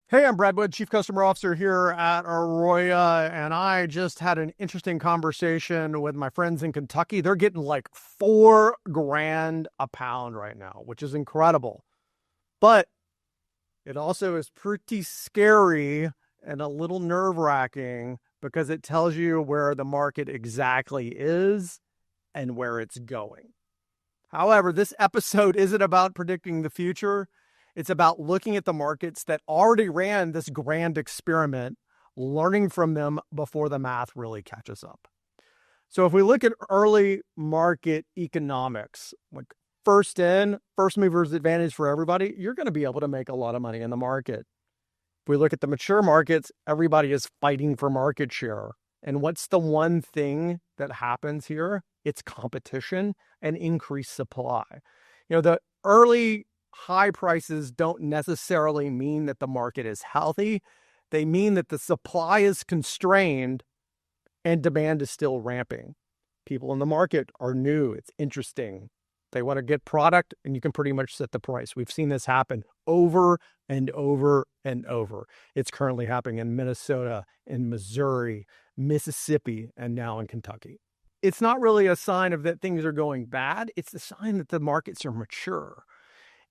Hey, I'm Brad Wood, Chief Customer Officer here at AROYA, and I just had an interesting conversation with my friends in Kentucky. They're getting like $4,000 a pound right now, which is incredible. But it also is pretty scary and a little nerve-wracking because it tells you where the market exactly is and where it's going. However, this episode isn't about predicting the future. It's about looking at the markets that already ran this grand experiment, learning from them before the math really catches up. So if we look at early market economics, like first in, first movers advantage for everybody, you're going to be able to make a lot of money in the market. If we look at the mature markets, everybody is fighting for market share. And what's the one thing that happens here? It's competition and increased supply. The early high prices don't necessarily mean that the market is healthy. They mean that the supply is constrained and demand is still ramping. People in the market are new. It's interesting. They want to get product, and you can pretty much set the price. We've seen this happen over and over and over. It's currently happening in Minnesota, in Missouri, Mississippi, and now in Kentucky. It's not really a sign of that things are going bad. It's a sign that the markets are mature.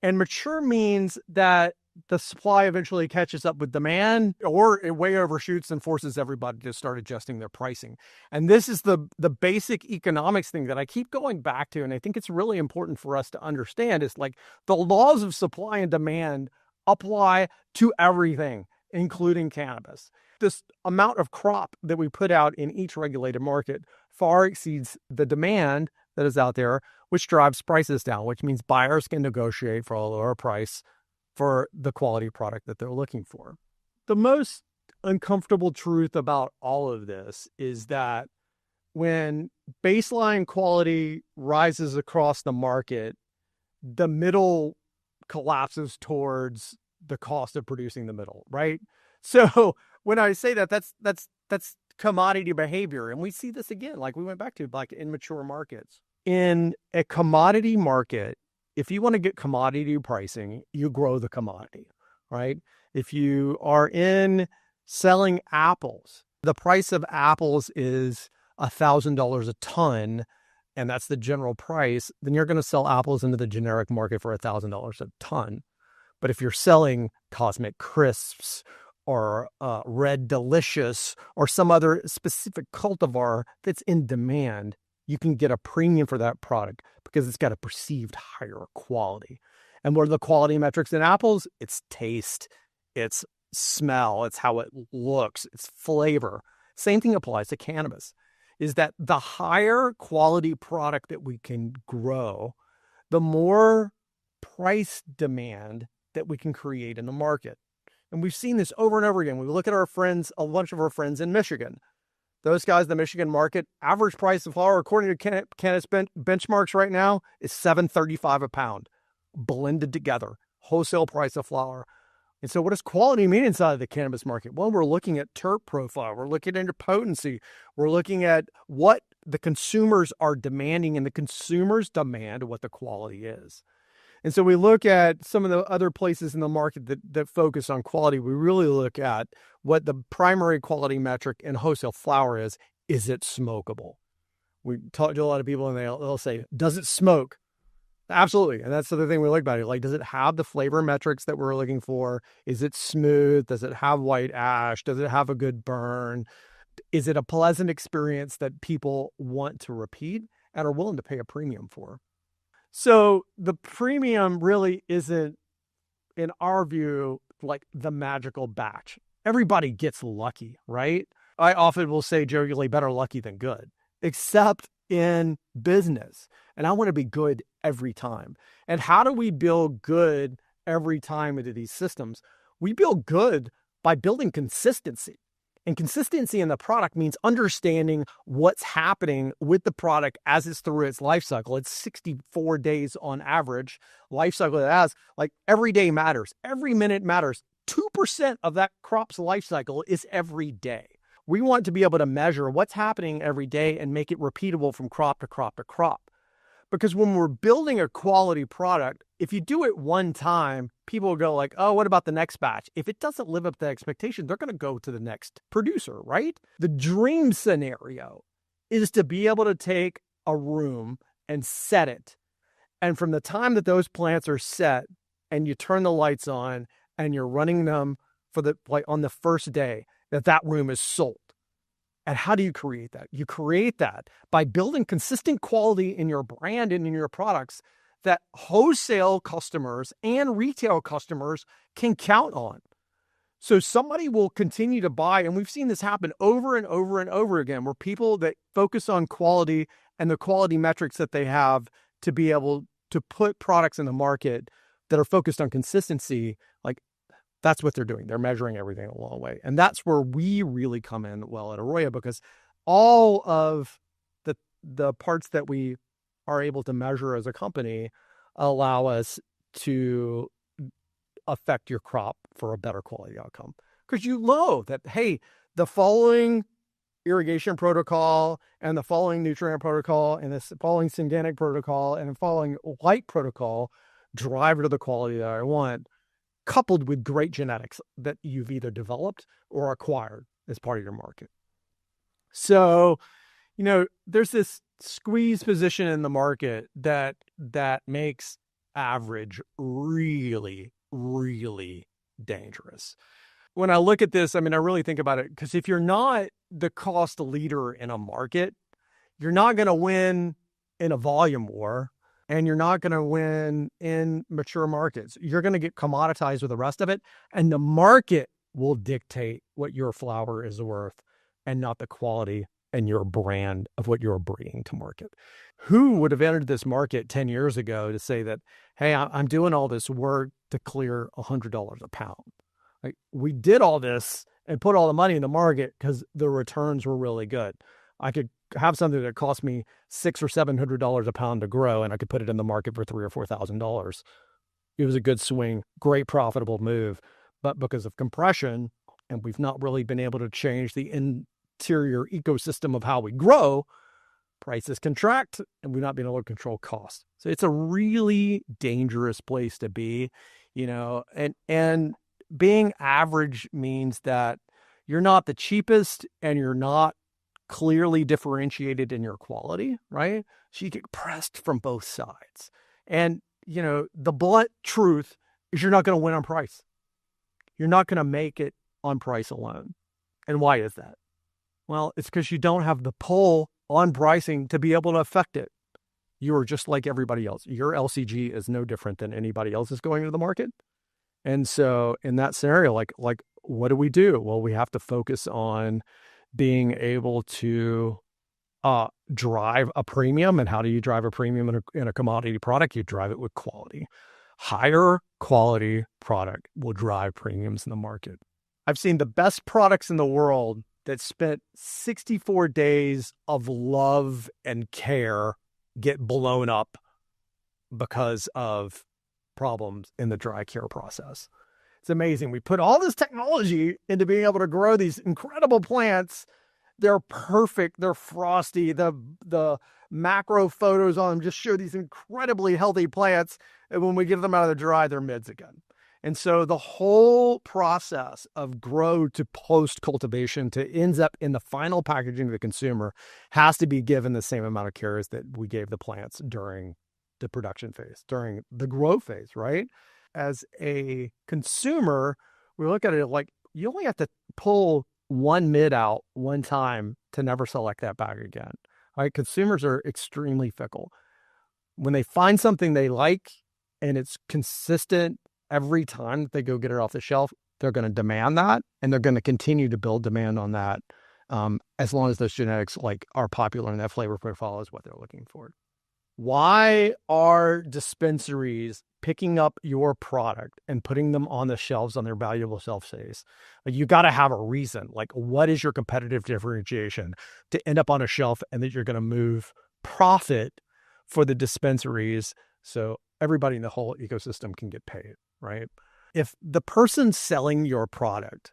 And mature means that the supply eventually catches up with demand, or it way overshoots and forces everybody to start adjusting their pricing. And this is the basic economics thing that I keep going back to. And I think it's really important for us to understand is like the laws of supply and demand apply to everything, including cannabis. This amount of crop that we put out in each regulated market far exceeds the demand that is out there, which drives prices down, which means buyers can negotiate for a lower price for the quality product that they're looking for. The most uncomfortable truth about all of this is that when baseline quality rises across the market, the middle collapses towards the cost of producing the middle, right? So when I say that, that's commodity behavior. And we see this again, like we went back to like in mature markets. In a commodity market, if you want to get commodity pricing, you grow the commodity, right? If you are in selling apples, the price of apples is $1,000 a ton, and that's the general price, then you're going to sell apples into the generic market for $1,000 a ton. But if you're selling Cosmic Crisps or Red Delicious or some other specific cultivar that's in demand, you can get a premium for that product because it's got a perceived higher quality. And what are the quality metrics in apples? It's taste, it's smell, it's how it looks, it's flavor. Same thing applies to cannabis, is that the higher quality product that we can grow, the more price demand that we can create in the market. And we've seen this over and over again. We look at our friends, a bunch of our friends in Michigan. Those guys, the Michigan market, average price of flower, according to cannabis benchmarks right now, is $7.35 a pound, blended together, wholesale price of flower. And so what does quality mean inside of the cannabis market? Well, we're looking at terp profile. We're looking into potency. We're looking at what the consumers are demanding, and the consumers demand what the quality is. And so we look at some of the other places in the market that focus on quality. We really look at what the primary quality metric in wholesale flower is. Is it smokable? We talk to a lot of people and they'll say, does it smoke? Absolutely. And that's the other thing we look about it. Like, does it have the flavor metrics that we're looking for? Is it smooth? Does it have white ash? Does it have a good burn? Is it a pleasant experience that people want to repeat and are willing to pay a premium for? So the premium really isn't, in our view, like the magical batch. Everybody gets lucky, right? I often will say jokingly, better lucky than good, except in business. And I want to be good every time. And how do we build good every time into these systems? We build good by building consistency. And consistency in the product means understanding what's happening with the product as it's through its life cycle. It's 64 days on average life cycle it has. Like, every day matters. Every minute matters. 2% of that crop's life cycle is every day. We want to be able to measure what's happening every day and make it repeatable from crop to crop to crop. Because when we're building a quality product, if you do it one time, people will go like, oh, what about the next batch? If it doesn't live up to expectation, they're going to go to the next producer, right? The dream scenario is to be able to take a room and set it. And from the time that those plants are set and you turn the lights on and you're running them for the like on the first day, that room is sold. And how do you create that? You create that by building consistent quality in your brand and in your products that wholesale customers and retail customers can count on. So somebody will continue to buy, and we've seen this happen over and over and over again, where people that focus on quality and the quality metrics that they have to be able to put products in the market that are focused on consistency, like that's what they're doing. They're measuring everything along the way. And that's where we really come in well at AROYA, because all of the parts that we are able to measure as a company allow us to affect your crop for a better quality outcome. Because you know that, hey, the following irrigation protocol and the following nutrient protocol and the following synganic protocol and the following light protocol drive to the quality that I want, coupled with great genetics that you've either developed or acquired as part of your market. So, there's this squeeze position in the market that makes average really, really dangerous. When I look at this, I really think about it, because if you're not the cost leader in a market, you're not going to win in a volume war, and you're not going to win in mature markets. You're going to get commoditized with the rest of it, and the market will dictate what your flower is worth and not the quality and your brand of what you're bringing to market. Who would have entered this market 10 years ago to say that, hey, I'm doing all this work to clear $100 a pound? Like, we did all this and put all the money in the market because the returns were really good. I could have something that cost me $600 or $700 a pound to grow, and I could put it in the market for $3,000 or $4,000. It was a good swing, great profitable move. But because of compression, and we've not really been able to change the interior ecosystem of how we grow, prices contract, and we've not been able to control costs. So it's a really dangerous place to be, and being average means that you're not the cheapest and you're not clearly differentiated in your quality, right? So you get pressed from both sides. And, the blunt truth is you're not going to win on price. You're not going to make it on price alone. And why is that? Well, it's because you don't have the pull on pricing to be able to affect it. You are just like everybody else. Your LCG is no different than anybody else is going into the market. And so in that scenario, like what do? Well, we have to focus on being able to drive a premium. And how do you drive a premium in a commodity product? You drive it with quality. Higher quality product will drive premiums in the market. I've seen the best products in the world that spent 64 days of love and care get blown up because of problems in the dry cure process. It's amazing. We put all this technology into being able to grow these incredible plants. They're perfect. They're frosty. The macro photos on them just show these incredibly healthy plants. And when we get them out of the dry, they're mids again. And so the whole process of grow to post cultivation to ends up in the final packaging to the consumer has to be given the same amount of care as that we gave the plants during the production phase, during the grow phase, right? As a consumer, we look at it like you only have to pull one mid out one time to never select that bag again. Right? Consumers are extremely fickle. When they find something they like and it's consistent every time that they go get it off the shelf, they're going to demand that, and they're going to continue to build demand on that as long as those genetics are popular and that flavor profile is what they're looking for. Why are dispensaries picking up your product and putting them on the shelves on their valuable shelf space? You got to have a reason. What is your competitive differentiation to end up on a shelf and that you're going to move profit for the dispensaries so everybody in the whole ecosystem can get paid, right? If the person selling your product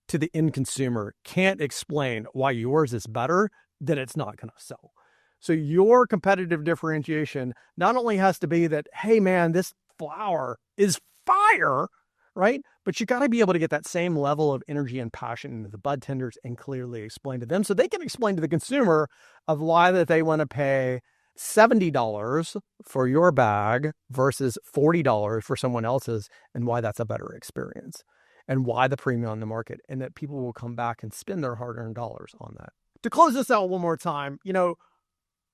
to the end consumer can't explain why yours is better, then it's not going to sell. So your competitive differentiation not only has to be that, hey man, this flower is fire, right? But you got to be able to get that same level of energy and passion into the bud tenders and clearly explain to them so they can explain to the consumer of why that they want to pay $70 for your bag versus $40 for someone else's, and why that's a better experience, and why the premium on the market, and that people will come back and spend their hard-earned dollars on that. To close this out one more time,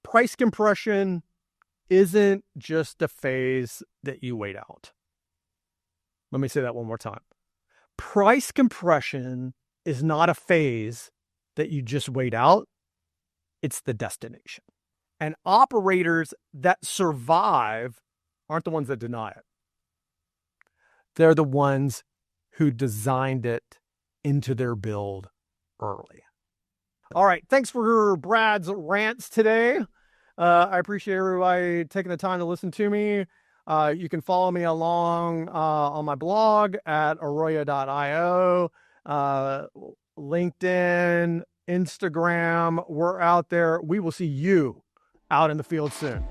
price compression isn't just a phase that you wait out. Let me say that one more time. Price compression is not a phase that you just wait out. It's the destination. And operators that survive aren't the ones that deny it. They're the ones who designed it into their build early. All right. Thanks for Brad's rants today. I appreciate everybody taking the time to listen to me. You can follow me along on my blog at AROYA.io, LinkedIn, Instagram. We're out there. We will see you out in the field soon.